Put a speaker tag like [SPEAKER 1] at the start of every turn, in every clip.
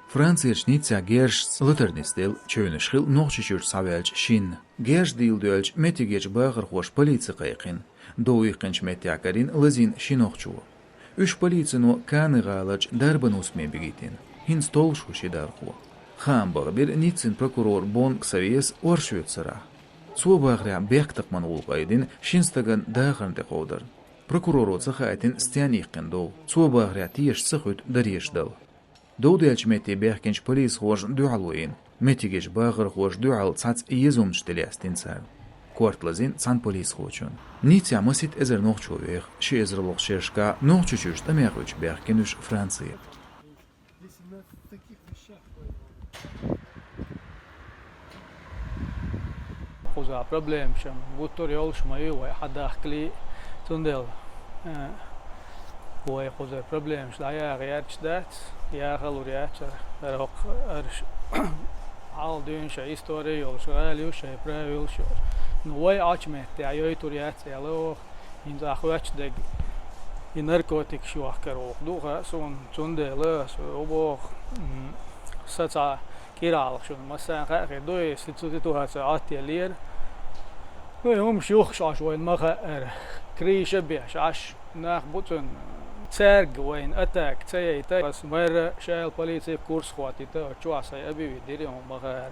[SPEAKER 1] Francia's Nizza gerst Luthernisdeel tjöneschil noch schür savelch shin. Gerst deel dölch metigech bager hoş politie qayqin. Doiqinch metiakarin lazin shinochchu. Üç policino kanıgalach darbanus mebigitin. Hin stolshu shidarhu. Hamburg bir Nizzin prokuror Bon Xavies orşütsara. Suobagria bektakman ulqaydin shinstagan dağırnde qodar. Prokuroro tsakhatin stianiqin dol. Suobagria tiyesh tsakut darishdal. Dowdelch meti berkench polis hoş dualuin. Metigeç bağır hoş dual tsats yezum shtelastin sar. Kortlazin san polis hoçun. Nitya masit ezer nochchuver, shi ezer lochsheshka nochchuchust americh berkenush Franция.
[SPEAKER 2] Kuzā problēma šam, būt tur jolšmaju vai hadākli tundel. Vai kuzā problēma šlā jāgājārč dāts, jāgalur jāčar, al dünšā istorija jolš, rāļušai, prāvilšos. Nu vai açmēt, joj tur jācēl, inzā huačdeg, i narkotik šohkarok, duhas un tundēlēs, oboh, sacā kirālakšana, masān qāqi dojas, situsituhāts attielier. هم شيوخ عاش وين مغا كريش بيش عاش ناخ بوتن تسرق وين اتاك تسي تا بس مر شايل بوليسي كورس خواتي تا تشواسي ابي ديرهم مغا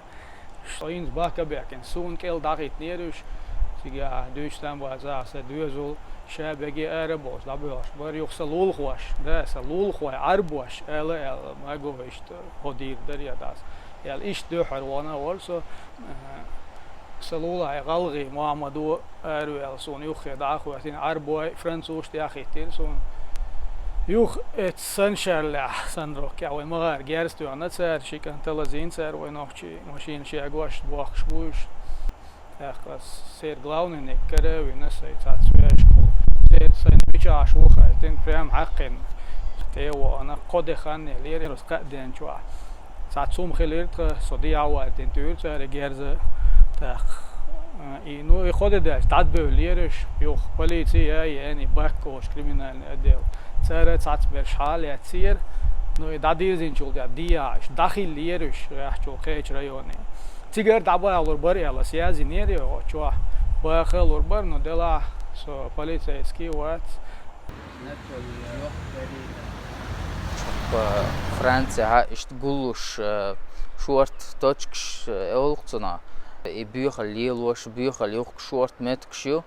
[SPEAKER 2] شاينز باكا بيكن سون كيل داغيت نيروش سيغا دوشتان بازا سدوزول شابگي اربوس لابوش بر يخسلول خوش ده سلول خو اربوش ال ما گوشت هدير دريا داس يال ايش دوحر وانا ولسو سلولا غلغي محمدو أرويل سون يوخ داخو يتين عربوي فرنسوش تياخي تين سون يوخ اتسنشرلع سنروك يا وين مغار جارستو أنا تسار شي كان تلازين سار وين أختي ماشين شي أقواش بواخش بوش أخلاص سير غلاوني نكره ونسي تاتسويش سير سين بيشاش وخا يتين بريم حقين تيو أنا قد خاني ليري رس قدين شوا تاتسوم خليرت صديع وقتين تقول سار جارزة إنه يخد ده تعتبر ليرش يوخ بوليسية يعني باكوش كريمنال أديل سارة تعتبر شحال يتصير إنه يدادير زين شغل ده دياش داخل ليرش راح شو خيش ريوني تيجر دعوة على البر على سياسي نيري أو شو باخل البر إنه دلا سو بوليسية سكي وات
[SPEAKER 3] فرنسا اشتغلوش شورت توتشكش أولقنا بيوخ ليلوش بيوخ ليوخ شورت متكشيو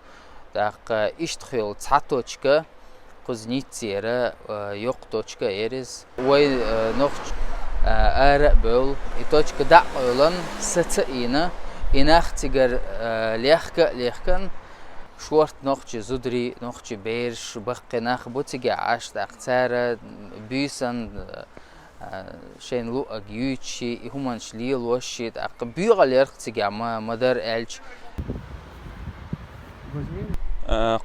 [SPEAKER 3] داق اشتخيل تسعتوشكا قزنيتسيرا يوقتوشكا إيرز وي نوخش آرق بول إتوشكا دعولن ستئينا إناخ تيجر ليخكن شورت نوخش زودري نوخش بيرش بقى ناخ بوتيجي عاش داق تارا بيسن شين لو أجيوتشي همان شليل وشيت أقبيغ اليرختي ما مدار إلش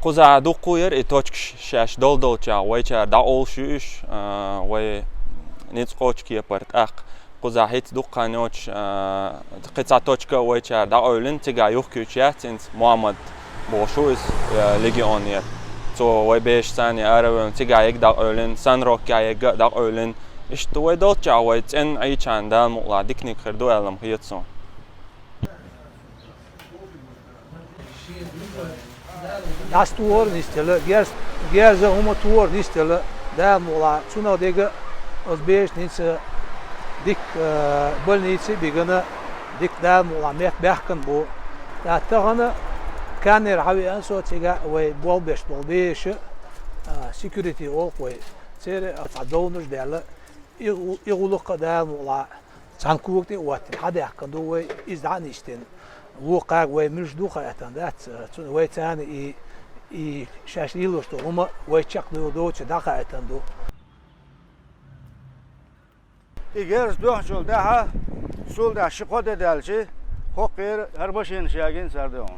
[SPEAKER 4] قزع دو قوير إتوشكش شاش دول تشا ويشا داول شوش وي نيتسقوش كي برت قزع هيت دو قانوش قطع توشكا ويشا داولن تيجا يوكيوتشات إنت محمد بوشوز ليجيونير تو وي بيش ثاني أربعين تيجا يك داولن سانروك يك داولن إشتوي دوت جاويت إن أي كان ده مقلع ديكني خردو علم هيتسون.
[SPEAKER 5] Das Tor nistele, gerze homo Tor nistele, da mقلع شنو ديجا أزبيش نيتس ديك بولنيتس بيجنا ديك da مقلع ميت بيحكن بو da تغنا كان يرحوي أنسو تيجا وي بولبيش security أو وي سير أتصدونش ديلا يقولك ده مقلع سانكوكتي وقت حدا يحكن دو إزدعني إشتين وقع ومش دوخة أتندات ويتاني شاش يلوش تو هما ويتشق دو تدخل أتندو
[SPEAKER 6] إيجرز دوخ شول ده سول ده شقود دالشي خوكير هربشين شاقين سردون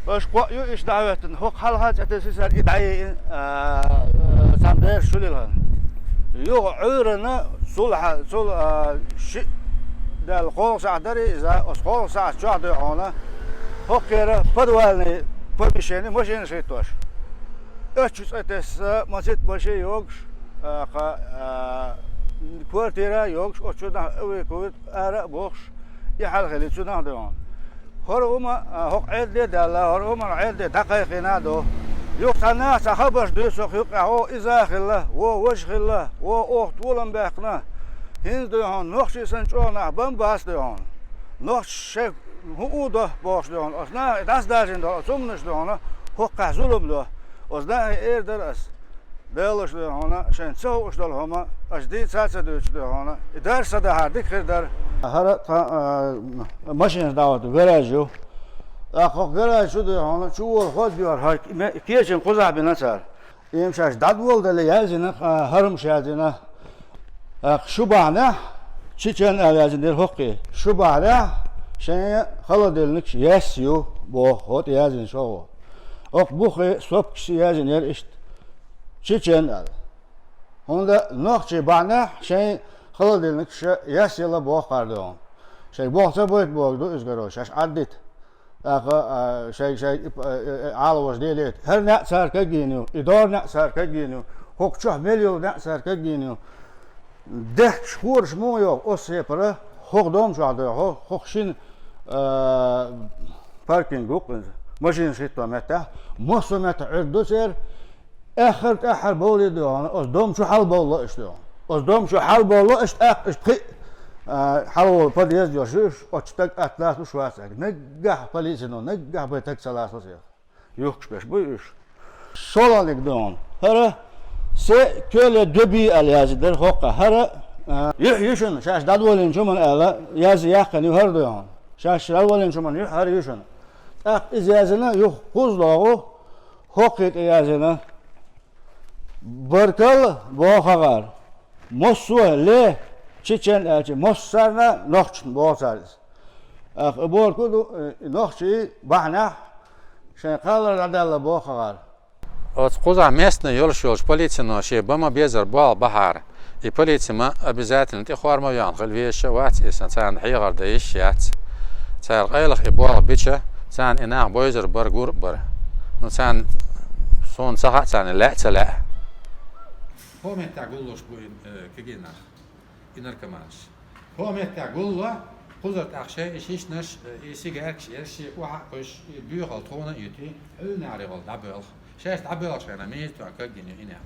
[SPEAKER 6] باش قويو إيش دعوتن خوك حلقات أتسيسر إدعي سامدير شوليلها يو عورنا سول شيء ده الخول ساعة دري إذا الخول ساعة شو عدي عنا هو كيره بدوالني بمشيني مشين شيء أشوف أتس ما زيت مشي يوكش Puertera yok, o çudan öve koyut ara boş. Ya halgeli çudan diyor. Hor uma hok elde dalla, hor uma elde dakikina do. Yok sana sahabaş diyorsak yok o izahillah, o vejhillah, o oht olan bekna. Hins diyor, nohşisen çoğuna ben bas diyor. Nohşe hu da boş diyor. Osna das dajin do, sumnuş diyor. Hok zulüm diyor. Osna erderas. Belloş diyor ona, şen çoğuş diyor ona, ajdit satsa diyor ona. Derse de hardik kırdar. Hara maşin davatı garajı. Akok garajı diyor ona, çuval hod diyor. Kiyeçin kuzah bir nasar. İmşaş dadvol dele yazına, harım şazına. Şu bahane, çiçen yazın der hokki. Şu bahane, şen haladelik yesiyor, bu hod yazın çoğu. Ok bu sop kişi yazın yer işte. Çiçen al. Onda nohçi bahane, şen haladelik yesiyle bu kardı on. Şey boğsa boyut boğdu üzgür o şaş addit. Alıvız değil. Her ne sarka giyiniyor, idar ne sarka giyiniyor, hokçah milyon ne sarka giyiniyor. Deh şuurş mu yok, o separa hokdom çaldı, hokşin parking yok, maşin şitto meta, mosu meta ürdu ser, ahir bolu diyor, o dom şu hal bolu işte, o dom şu hal bolu işte, حلو البليز يشوف أشتاق أطلع شو شواسك نجح بليزنو نجح بيتك سلاسة يوكش بس بيش شلالك دون هرا سه كل دبي اليازدر خوقة هرا يشون شاش دادولين شو من ألا ياز يحكي يهردون شاش دادولين شو من يهر يشون إزازنا يخ خزلاو خوقة إزازنا بركل بوخار مصوه ليه Çiçen elçi Mossarna nohçun boğazarız. Borku nohçi bahna şey kalır adalla boğar.
[SPEAKER 7] Вот куда местный ёлш полиция но ши бама безер бал бахар. И полиция мы обязательно ты хорма ян гыл вещи ват исан цан хигар да ишят. Цар гайлах и бал бича цан инах бойзер бар гур бар. Ну цан сон саха цан ла цала.
[SPEAKER 8] Hommet tagullos buin kegina. إنركماش هو متى قلوا قدرت أخشى إيش نش إيسيجاكش إيش وحقش بيوغل تونا يتي هل نعرف الدبل شاش دبل عشان ميت وأكيد إنه هنا